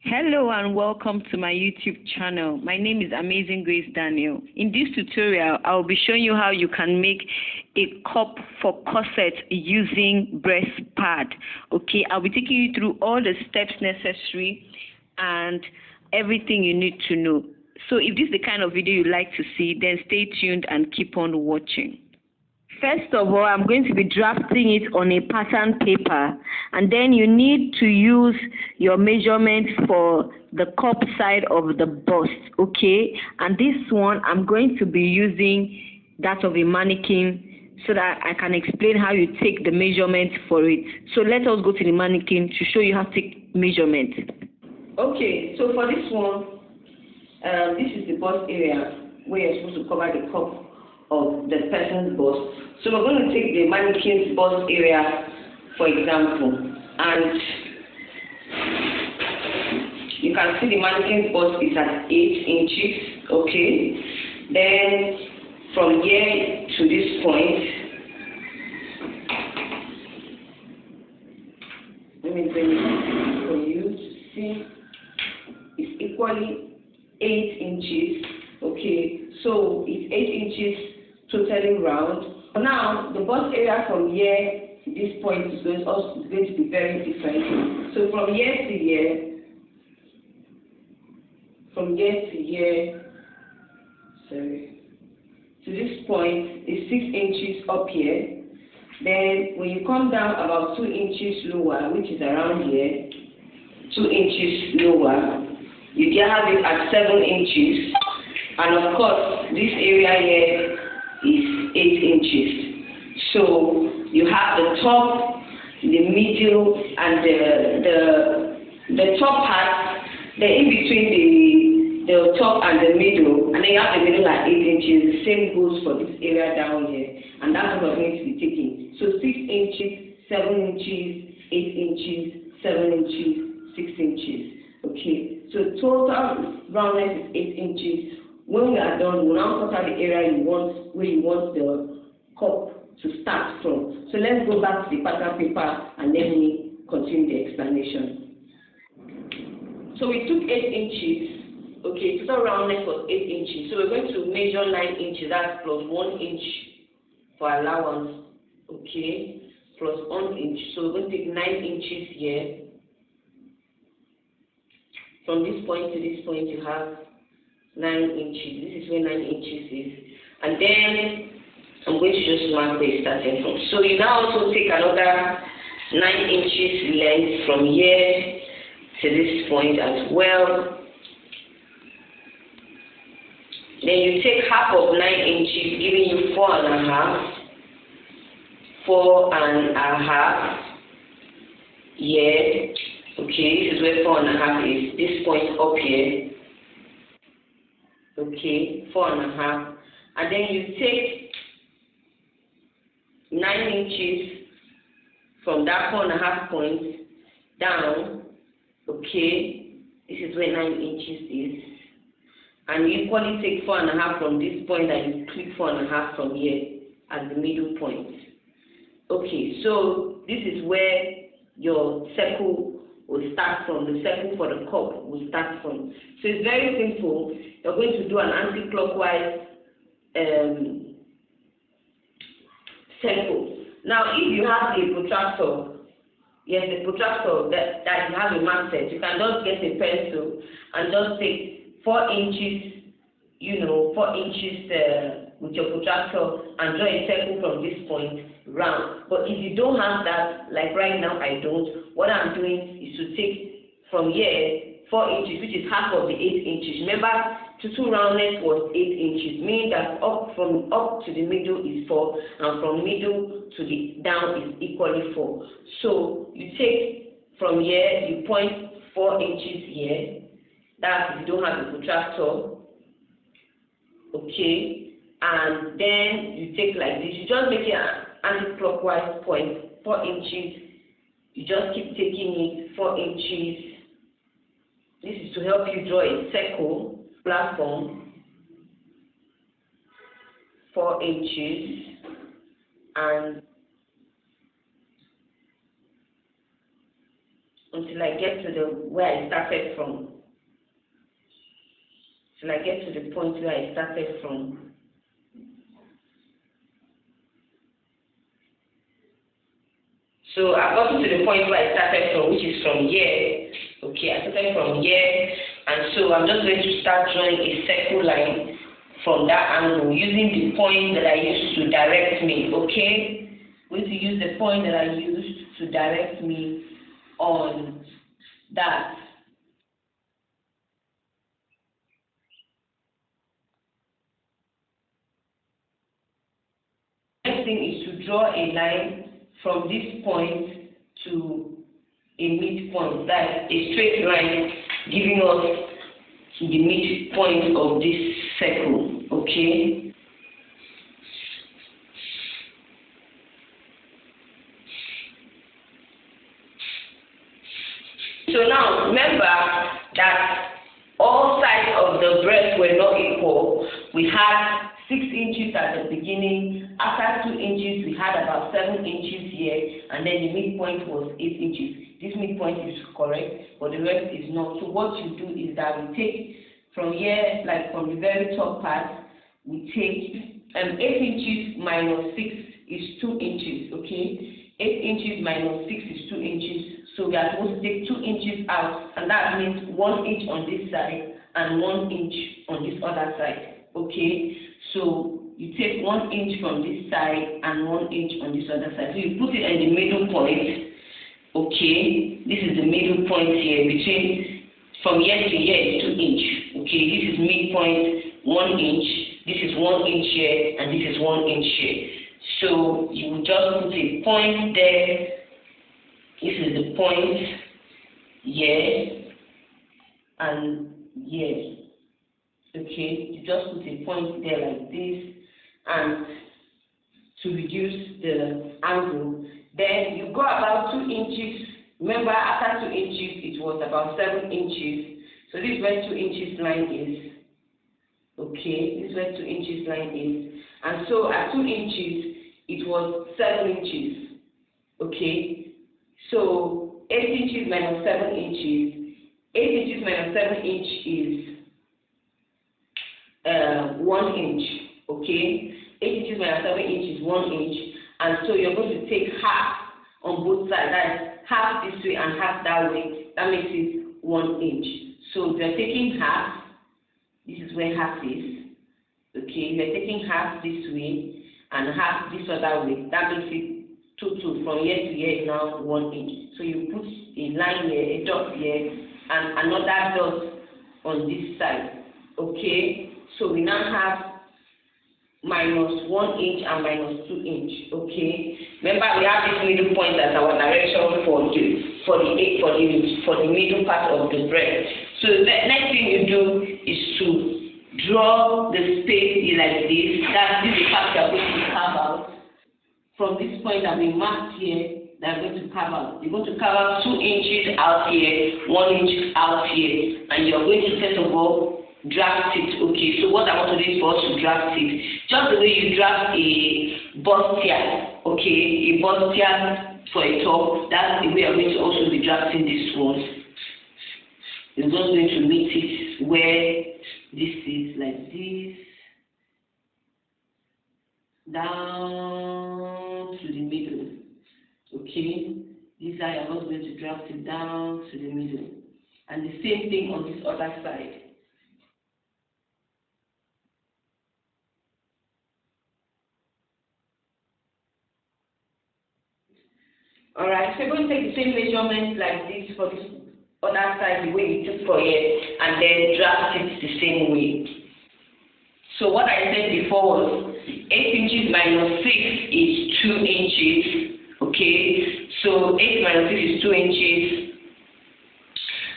Hello and welcome to my YouTube channel. My name is Amazing Grace Daniel. In this tutorial, I will be showing you how you can make a cup for corset using Breastpad. Okay, I'll be taking you through all the steps necessary and everything you need to know. So if this is the kind of video you like to see, then stay tuned and keep on watching. First of all, I'm going to be drafting it on a pattern paper, and then you need to use your measurements for the cup side of the bust, okay? And this one, I'm going to be using that of a mannequin so that I can explain how you take the measurement for it. So let us go to the mannequin to show you how to take measurement. Okay, so for this one, this is the bust area where you're supposed to cover the cup of the person's bust. So we're going to take the mannequin's bust area, for example, and you can see the mannequin's bust is at 8 inches, okay? Then from here to this point, let me bring it for you to see, it's equally 8 inches, okay? So it's 8 inches totally round. Now the bust area from here to this point is going to be very different. So from here to here, to this point is 6 inches up here. Then when you come down about 2 inches lower, which is around here, 2 inches lower, you can have it at 7 inches. And of course, this area here is 8 inches. So you have the top, the middle, and the top part, the in between the top and the middle, and then you have the middle at 8 inches. The same goes for this area down here, and that's what we're going to be taking. So 6 inches, 7 inches, 8 inches, 7 inches, 6 inches. Okay. So total roundness is 8 inches. When we are done, we'll now cut out the area where you want the cup to start from. So let's go back to the pattern paper and let me continue the explanation. So we took 8 inches, okay, total roundness was 8 inches. So we're going to measure 9 inches, that's plus 1 inch for allowance, okay, plus 1 inch. So we're going to take 9 inches here. From this point to this point, you have 9 inches. This is where 9 inches is. And then I'm going to just mark where it's starting from. So you now also take another 9 inches length from here to this point as well. Then you take half of 9 inches, giving you 4.5. 4.5. Yeah. Okay, this is where 4.5 is. This point up here. Okay, 4.5. And then you take 9 inches from that 4.5 point down. Okay, this is where 9 inches is. And you equally take 4.5 from this point and you click 4.5 from here at the middle point. Okay, so this is where your circle will start from. The circle for the cup will start from. So it's very simple. You're going to do an anti-clockwise circle. Now, if you have a protractor, yes, the protractor that you have a mark set, you can just get a pencil and just take 4 inches, 4 inches with your protractor and draw a circle from this point round. But if you don't have that, like right now I don't, what I'm doing is to take from here 4 inches, which is half of the 8 inches. Remember, total roundness was 8 inches, meaning that up to the middle is 4, and from middle to the down is equally 4. So you take from here, you point 4 inches here. That's if you don't have a protractor. Okay, and then you take like this. You just make an anti-clockwise point, 4 inches. You just keep taking it 4 inches. This is to help you draw a circle platform, 4 inches, and until I get to the where I started from. Till I get to the point where I started from. So I've gotten to the point where I started from, which is from here. Okay, I started from here, and so I'm just going to start drawing a circle line from that angle using the point that I used to direct me. Okay, I'm going to use the point that I used to direct me on that. Next thing is to draw a line from this point to a midpoint. That's a straight line giving us the midpoint of this circle. Okay. So now remember that all sides of the breast were not equal. We had 6 inches at the beginning. After 2 inches, we had about 7 inches here, and then the midpoint was 8 inches. This midpoint is correct, but the rest is not. So what you do is that we take from here, like from the very top part, we take 8 inches minus 6 is 2 inches, okay? 8 inches minus 6 is 2 inches. So we are supposed to take 2 inches out, and that means 1 inch on this side and 1 inch on this other side, okay? So you take 1 inch from this side and 1 inch on this other side. So you put it in the middle point, okay? This is the middle point here between, from here to here is 2 inch, okay? This is midpoint, 1 inch. This is 1 inch here, and this is 1 inch here. So you will just put a point there. This is the point here and here. Okay, you just put a point there like this, and to reduce the angle. Then you go about 2 inches. Remember, after 2 inches, it was about 7 inches. So this is where 2 inches line is. Okay, this is where 2 inches line is. And so at 2 inches, it was 7 inches. Okay. So 8 inches minus 7 inches. 8 inches minus 7 inch is 1 inch. Okay, 8 inches minus 7 inch is 1 inch, and so you're going to take half on both sides. That's half this way and half that way. That makes it 1 inch. So you're taking half. This is where half is. Okay, you're taking half this way and half this other way. That makes it 2. From here to here is now 1 inch. So you put a line here, a dot here, and another dot on this side. Okay, so we now have minus 1 inch and minus 2 inch. Okay, remember we have this middle point as our direction for the middle part of the breast. So the next thing you do is to draw the space like this. That's the part you're going to carve out. From this point that we marked here, they're going to carve out. You're going to carve out 2 inches out here, 1 inch out here, and you're going to first of all draft it. Okay, so what I want to do is for us to draft it, just the way you draft a bustier. Okay, a bustier for a top. That's the way I'm going to also be drafting this one. You're just going to meet it where this is, like this, down to the middle. Okay, this side I'm not going to draft it down to the middle, and the same thing on this other side. Alright, so we're going to take the same measurement like this for this other side, the way you took for here, and then draft it the same way. So what I said before was 8 inches minus 6 is 2 inches. Okay, so 8 minus 6 is 2 inches.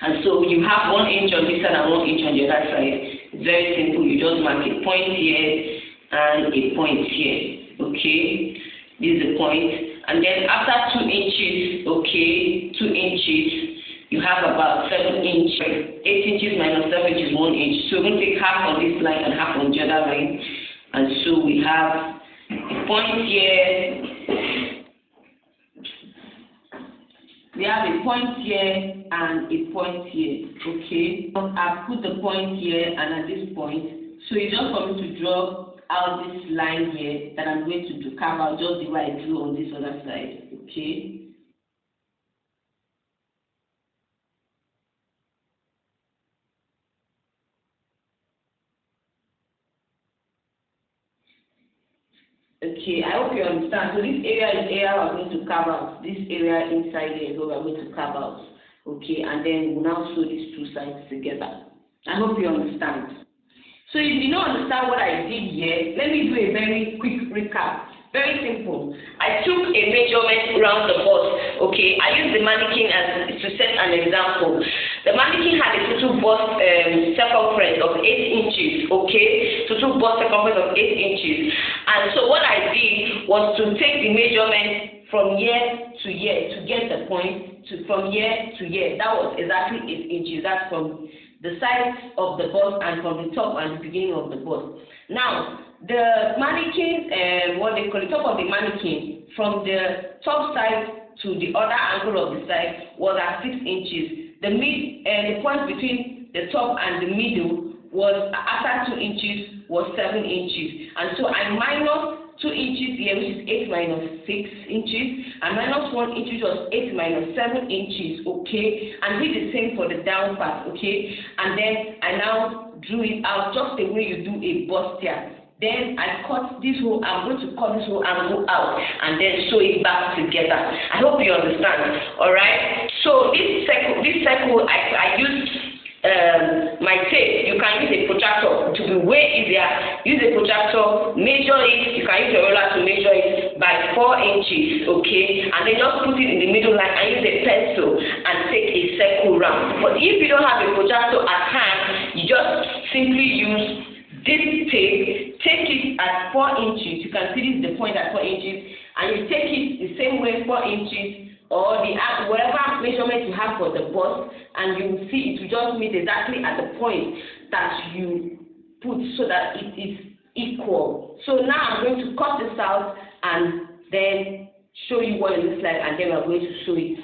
And so you have 1 inch on this side and 1 inch on the other side. It's very simple. You just mark a point here and a point here. Okay, this is the point. And then after 2 inches, okay, 2 inches, you have about 7 inches. 8 inches minus 7 inches is 1 inch. So we're going to take half on this line and half on the other line. And so we have a point here. we have a point here and a point here, okay? I've put the point here and at this point, so it's just for me to draw out this line here that I'm going to carve out just the way I drew on this other side, okay? Okay, I hope you understand. So this area is area we're going to carve out. This area inside here is what we're going to carve out. Okay, and then we'll now sew these two sides together. I hope you understand. So if you don't understand what I did here, let me do a very quick recap. Very simple. I took a measurement around the bust. Okay, I used the mannequin to set an example. The mannequin had a total bust circumference of 8 inches. Okay, total bust circumference of 8 inches. And so what I did was to take the measurement from year to year to get the point from year to year. That was exactly 8 inches. That's from the sides of the bust and from the top and the beginning of the bust. Now, the mannequin, what they call the top of the mannequin, from the top side to the other angle of the side was at 6 inches. The point between the top and the middle was after 2 inches was 7 inches, and so I minus 2 inches here, which is 8 minus 6 inches, and minus 1 inch, which was 8 minus 7 inches, okay, and did the same for the down part, okay, and then I now drew it out just the way you do a bust here. Then I cut this whole, I'm going to cut this whole angle out and then sew it back together. I hope you understand, alright? So this circle, I used my tape. You can use a protractor to be way easier. Use a protractor, measure it. You can use your roller to measure it by 4 inches, okay? And then just put it in the middle line and use a pencil and take a circle round. But if you don't have a protractor at hand, you just simply use this tape, take it at 4 inches. You can see this is the point at 4 inches, and you take it the same way 4 inches, or whatever measurement you have for the bust, and you will see it will just meet exactly at the point that you put so that it is equal. So now I'm going to cut this out and then show you what it looks like, and then we're going to sew it.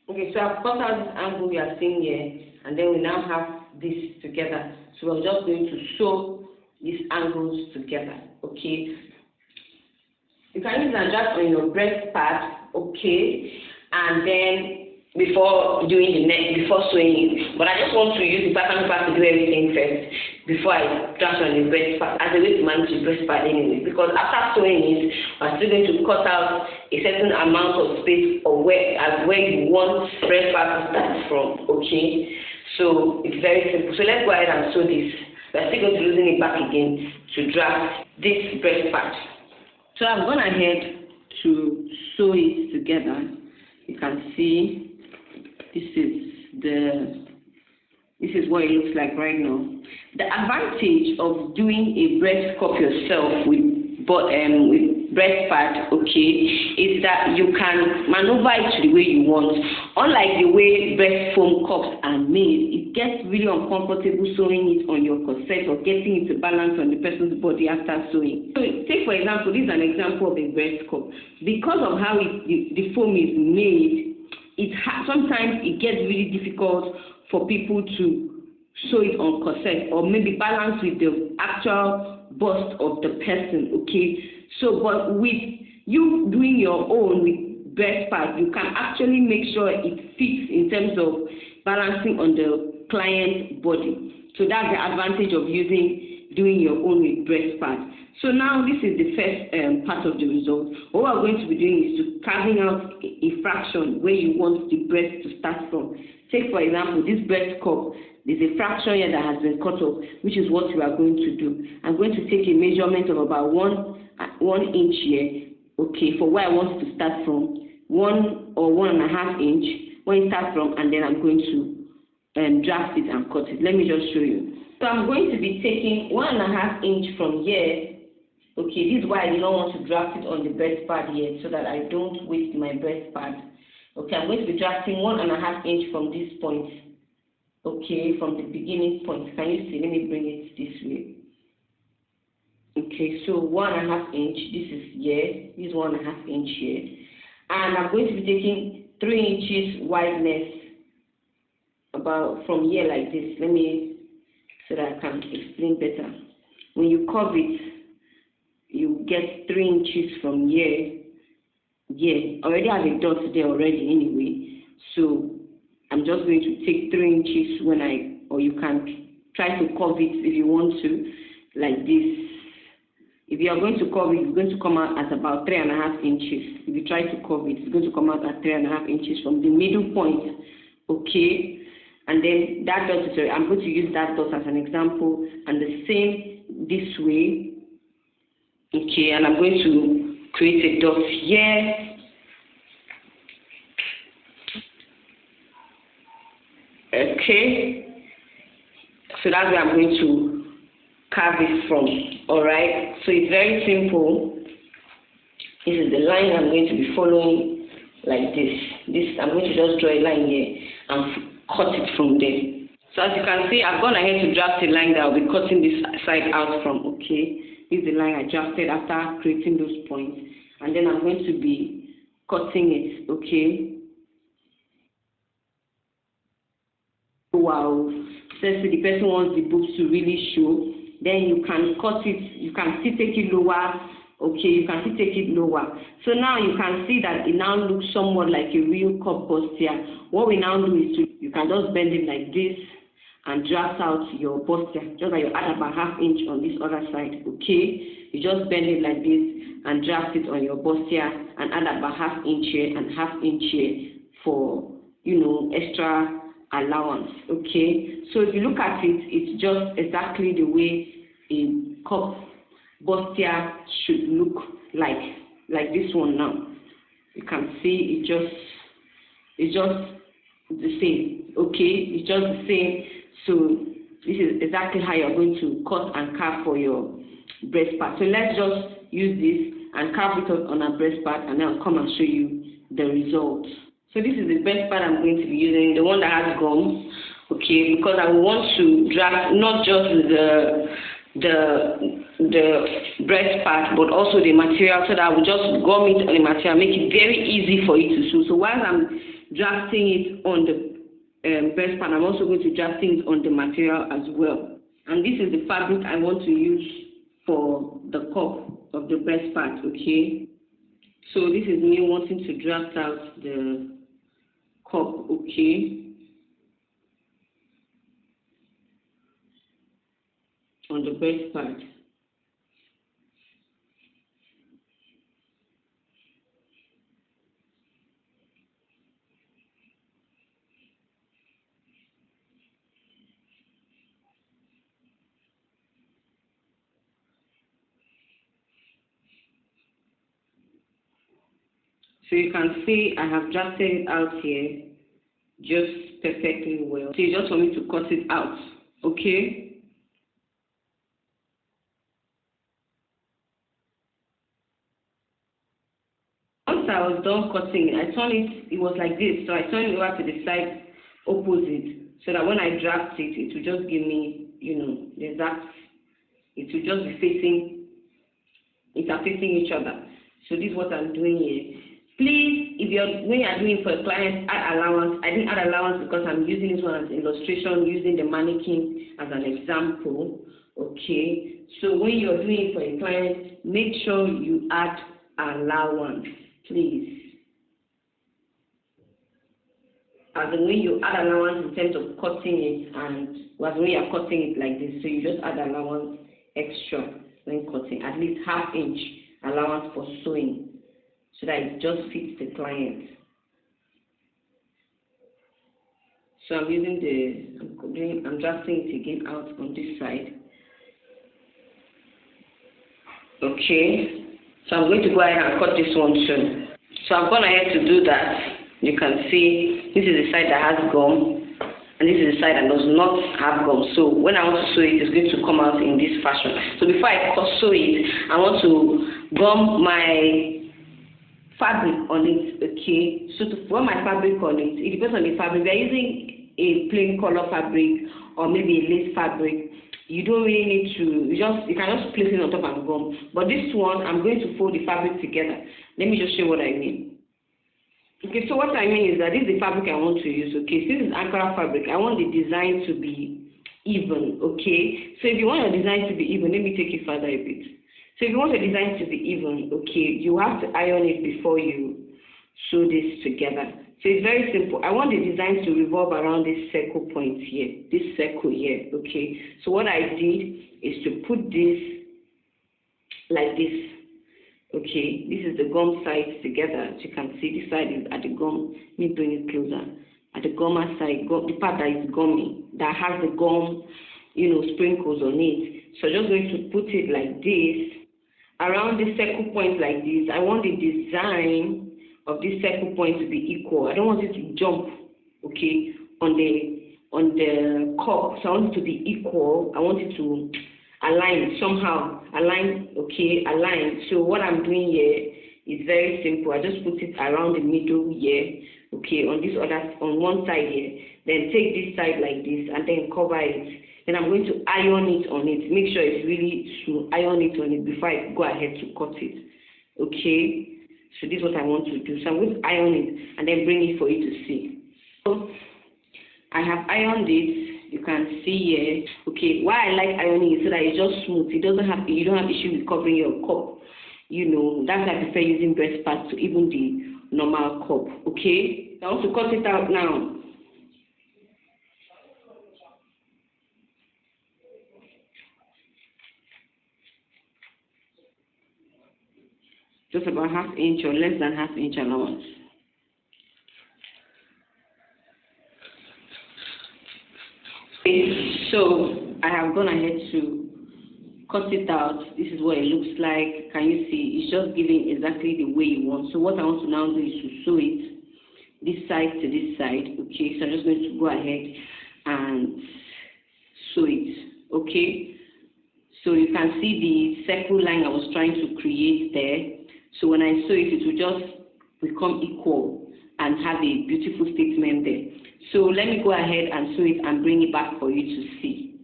Okay, so I've cut out this angle you are seeing here, and then we now have this together. So we're just going to sew these angles together, okay? You can use an adjust on your breast pad, okay? And then before doing the neck, before sewing it. But I just want to use the pattern pad to do everything first before I draft on the breast pad, as a way to manage the breast pad anyway. Because after sewing it, I'm still going to cut out a certain amount of space or where you want breast pad to start from, okay? So it's very simple. So let's go ahead and sew this. We're still going to loosen it back again to draft this breast pad. So I've gone ahead to sew it together. You can see this is what it looks like right now. The advantage of doing a breast cup yourself with breast pad, okay, is that you can maneuver it the way you want. Unlike the way breast foam cups are made, it gets really uncomfortable sewing it on your corset or getting it to balance on the person's body after sewing. So take for example, this is an example of a breast cup. Because of how the foam is made, sometimes it gets really difficult for people to sew it on corset or maybe balance with the actual bust of the person, okay? So, but with you doing your own with breast pad, you can actually make sure it fits in terms of balancing on the client's body. So that's the advantage of doing your own with breast pad. So now this is the first part of the result. What we're going to be doing is to carving out a fraction where you want the breast to start from. Take for example this breast cup. There's a fraction here that has been cut off, which is what we are going to do. I'm going to take a measurement of about 1 inch here, okay, for where I want to start from. 1 or 1.5 inch, where it starts from, and then I'm going to draft it and cut it. Let me just show you. So I'm going to be taking 1.5 inch from here. Okay, this is why I do not want to draft it on the breast pad yet, so that I don't waste my breast pad. Okay, I'm going to be drafting 1.5 inch from this point. Okay, from the beginning point. Can you see? Let me bring it this way. Okay, so 1.5 inch. This is here. This is 1.5 inch here, and I'm going to be taking 3 inches wideness about from here like this. Let me, so that I can explain better. When you curve it, you get 3 inches from here. Yeah, already have a dot there already anyway. So I'm just going to take 3 inches or you can try to curve it if you want to, like this. If you are going to curve it, it's going to come out at about 3.5 inches. If you try to curve it, it's going to come out at 3.5 inches from the middle point. Okay, and then that dot is, I'm going to use that dot as an example, and the same this way. Okay, and I'm going to create a dot here. Okay, so that's where I'm going to carve it from. Alright, so it's very simple. This is the line I'm going to be following, like this. I'm going to just draw a line here and cut it from there. So as you can see, I've gone ahead to draft a line that I'll be cutting this side out from. Okay, this is the line I drafted after creating those points, and then I'm going to be cutting it. Okay. Wow, so the person wants the boobs to really show, then you can cut it, you can still take it lower. Okay, you can still take it lower. So now you can see that it now looks somewhat like a real cup bustier. What we now do is you can just bend it like this and draft out your bustier, just like you add about 1/2 inch on this other side. Okay, you just bend it like this and draft it on your bustier and add about 1/2 inch here and 1/2 inch here for, you know, extra allowance. Okay, so if you look at it, it's just exactly the way a cup bustier should look like this one. Now you can see it's just the same. Okay, it's just the same. So this is exactly how you're going to cut and carve for your breast pad. So let's just use this and carve it on a breast pad, and then I'll come and show you the result. So this is the breast pad I'm going to be using, the one that has gums. Okay, because I want to draft not just the breast part, but also the material, so that I will just gum it on the material, make it very easy for you to sew. So while I'm drafting it on the breast pad, I'm also going to drafting it on the material as well. And this is the fabric I want to use for the cup of the breast pad. Okay, so this is me wanting to draft out the cup. Okay, on the breast pad. So you can see I have drafted it out here just perfectly well. So you just want me to cut it out. Okay. Once I was done cutting it, I turned it, it was like this. So I turned it over to the side opposite, so that when I draft it, it will just give me, you know, the exact, it will just be facing, it's facing each other. So this is what I'm doing here. Please, when you're doing for a client, add allowance. I didn't add allowance because I'm using this one as an illustration, using the mannequin as an example. Okay, so when you're doing it for a client, make sure you add allowance, please. As in when you add allowance in terms of cutting it, and as when you're cutting it like this, so you just add allowance extra when cutting, at least 1/2 inch allowance for sewing, so that it just fits the client. So I'm using I'm drafting it again out on this side. Okay, so I'm going to go ahead and cut this one too. So I've gone ahead to do that. You can see This is the side that has gum, and this is the side that does not have gum. So when I want to sew it, it's going to come out in this fashion. So before I sew it, I want to gum my fabric on it, okay? So to put my fabric on it, it depends on the fabric. We are using a plain color fabric or maybe a lace fabric. You don't really need to, you can just place it on top and gum. But this one, I'm going to fold the fabric together. Let me just show you what I mean. Okay, so what I mean is that this is the fabric I want to use, okay? So this is Ankara fabric. I want the design to be even, okay? So if you want your design to be even, let me take it further a bit. So if you want the design to be even, okay, you have to iron it before you sew this together. So it's very simple. I want the design to revolve around this circle point here, this circle here, okay. So what I did is to put this like this, okay. This is the gum sides together. As you can see, this side is at the gum. Let me bring it closer. At the gum side, the part that is gummy, that has the gum, sprinkles on it. So I'm just going to put it like this. Around the circle point like this, I want the design of this circle point to be equal. I don't want it to jump, okay, on the cup. So I want it to be equal. I want it to align somehow. Align. So what I'm doing here is very simple. I just put it around the middle here, okay, on one side here. Then take this side like this and then cover it. Then I'm going to iron it on it. Make sure it's really smooth. Iron it on it before I go ahead to cut it. Okay? So this is what I want to do. So I'm going to iron it and then bring it for you to see. So I have ironed it. You can see here. Okay, why I like ironing is so that it's just smooth. You don't have issue with covering your cup. That's why I prefer using breast pads to even the normal cup. Okay? I want to cut it out now. Just about ½ inch or less than ½ inch allowance. Okay, so I have gone ahead to cut it out. This is what it looks like. Can you see? It's just giving exactly the way you want. So what I want to now do is to sew it this side to this side. Okay, so I'm just going to go ahead and sew it. Okay, so you can see the circle line I was trying to create there. So when I sew it, it will just become equal and have a beautiful statement there. So let me go ahead and sew it and bring it back for you to see.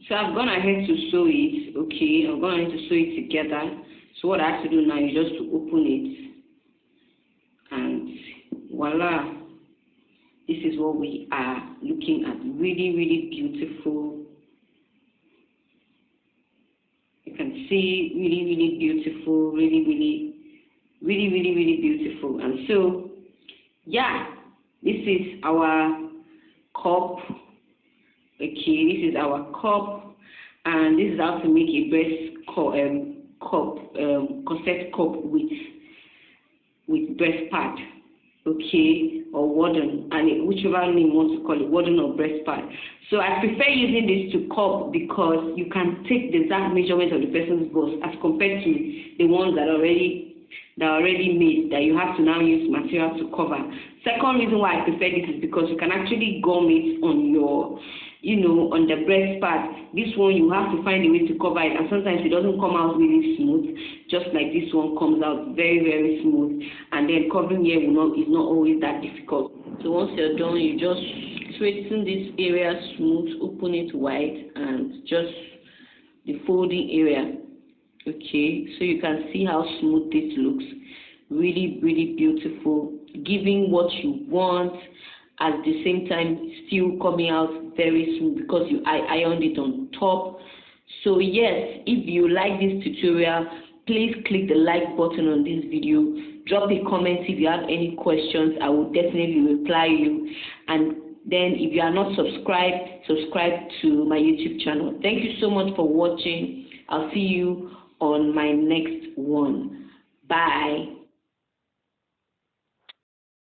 So I've gone ahead to sew it, okay. I'm going to sew it together. So what I have to do now is just to open it. And voila. This is what we are looking at. Really, really beautiful. You can see really, really beautiful, really, really beautiful. And so, yeah, this is our cup. Okay, this is our cup, and this is how to make a corset cup with breast pad. Okay, or Warden, and whichever name you want to call it, Warden or Breastpad. So I prefer using this to cup because you can take the exact measurement of the person's bust as compared to the ones that are already made, that you have to now use material to cover. Second reason why I prefer this is because you can actually gum it on your, on the breast pad. This one you have to find a way to cover it, and sometimes it doesn't come out really smooth, just like this one comes out very, very smooth. And then covering here is not always that difficult. So once you're done, you just straighten this area smooth, open it wide, and just the folding area. Okay, so you can see how smooth this looks. Really, really beautiful, giving what you want, at the same time still coming out very smooth because I ironed it on top. So yes, if you like this tutorial, please click the like button on this video. Drop a comment if you have any questions. I will definitely reply you. And then if you are not subscribed, subscribe to my YouTube channel. Thank you so much for watching. I'll see you on my next one. Bye.